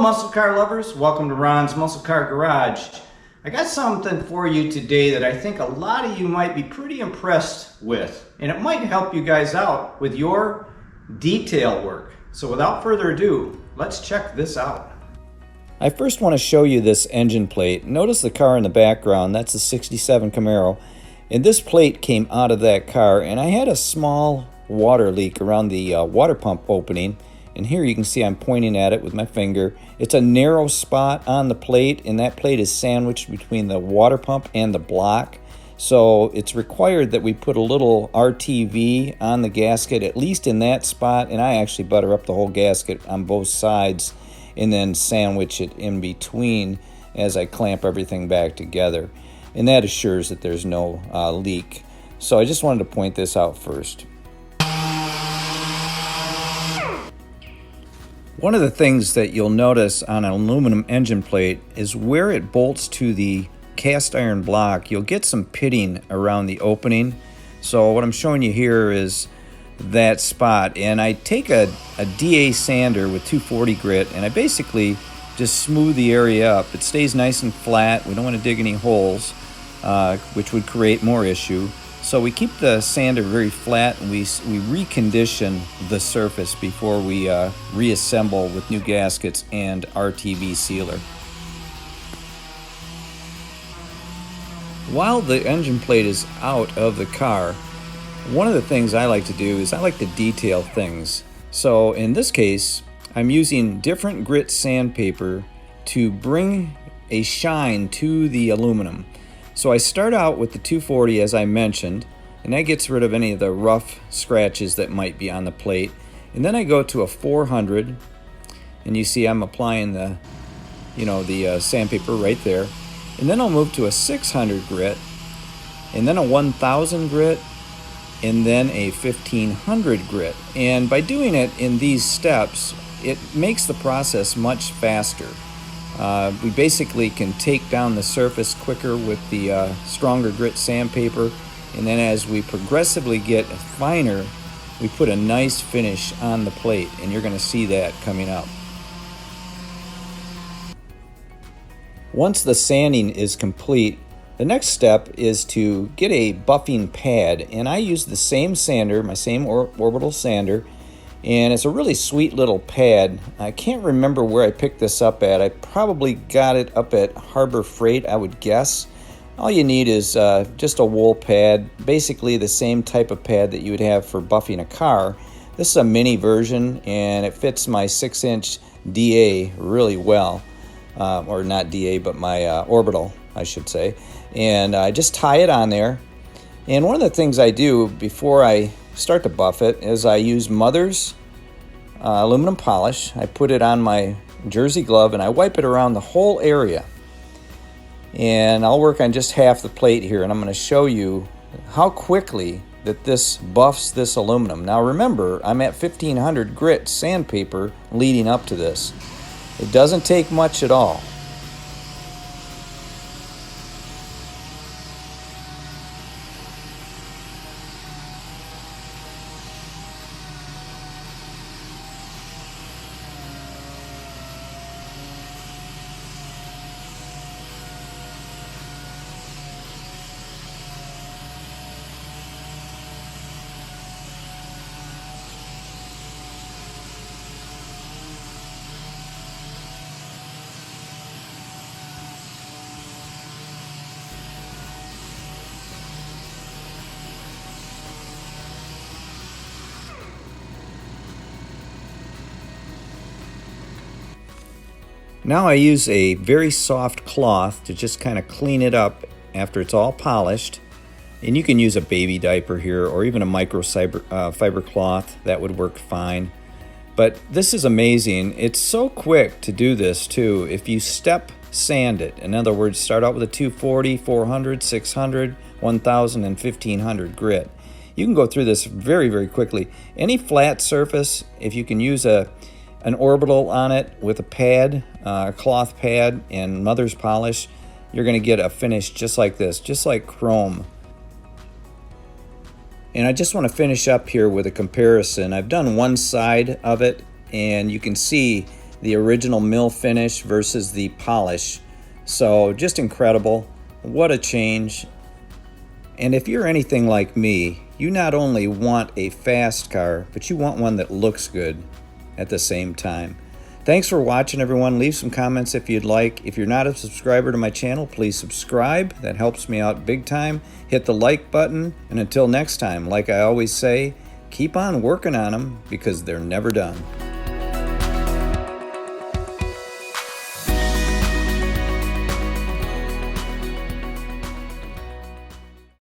muscle car lovers, welcome to Ron's Muscle Car Garage. I got something for you today that I think a lot of you might be pretty impressed with, and it might help you guys out with your detail work. So without further ado, let's check this out. I first want to show you this engine plate. Notice the car in the background, that's a 67 Camaro, and this plate came out of that car, and I had a small water leak around the water pump opening. And here you can see I'm pointing at it with my finger. It's a narrow spot on the plate, and that plate is sandwiched between the water pump and the block. So it's required that we put a little RTV on the gasket, at least in that spot, and I actually butter up the whole gasket on both sides and then sandwich it in between as I clamp everything back together. And that assures that there's no leak. So I just wanted to point this out first. One of the things that you'll notice on an aluminum engine plate is where it bolts to the cast iron block, you'll get some pitting around the opening. So what I'm showing you here is that spot, and I take a DA sander with 240 grit and I basically just smooth the area up. It stays nice and flat. We don't want to dig any holes, which would create more issue. So we keep the sander very flat, and we recondition the surface before we reassemble with new gaskets and RTV sealer. While the engine plate is out of the car, one of the things I like to do is I like to detail things. So in this case, I'm using different grit sandpaper to bring a shine to the aluminum. So I start out with the 240 as I mentioned, and that gets rid of any of the rough scratches that might be on the plate. And then I go to a 400, and you see I'm applying the sandpaper right there. And then I'll move to a 600 grit, and then a 1000 grit, and then a 1500 grit. And by doing it in these steps, it makes the process much faster. We basically can take down the surface quicker with the stronger grit sandpaper, and then as we progressively get finer, we put a nice finish on the plate, and you're going to see that coming up. Once the sanding is complete, the next step is to get a buffing pad, and I use the same sander, my same orbital sander, and it's a really sweet little pad. I can't remember where I picked this up at. I probably got it up at Harbor Freight, I would guess. All you need is just a wool pad, basically the same type of pad that you would have for buffing a car. This is a mini version, and it fits my 6-inch DA really well. Or not DA, but my orbital, I should say. And I just tie it on there. And one of the things I do before I start to buff it is I use Mother's aluminum polish. I put it on my jersey glove and I wipe it around the whole area. And I'll work on just half the plate here, and I'm going to show you how quickly that this buffs this aluminum. Now remember, I'm at 1500 grit sandpaper leading up to this. It doesn't take much at all. Now I use a very soft cloth to just kind of clean it up after it's all polished. And you can use a baby diaper here or even a microfiber cloth. That would work fine. But this is amazing. It's so quick to do this too. If you step sand it, in other words, start out with a 240, 400, 600, 1000, and 1500 grit. You can go through this very, very quickly. Any flat surface, if you can use an orbital on it with a pad, a cloth pad, and Mother's polish, you're going to get a finish just like this, just like chrome. And I just want to finish up here with a comparison. I've done one side of it, and you can see the original mill finish versus the polish. So just incredible. What a change. And if you're anything like me, you not only want a fast car, but you want one that looks good at the same time. Thanks for watching, everyone. Leave some comments if you'd like. If you're not a subscriber to my channel, please subscribe. That helps me out big time. Hit the like button. And until next time, like I always say, keep on working on them because they're never done.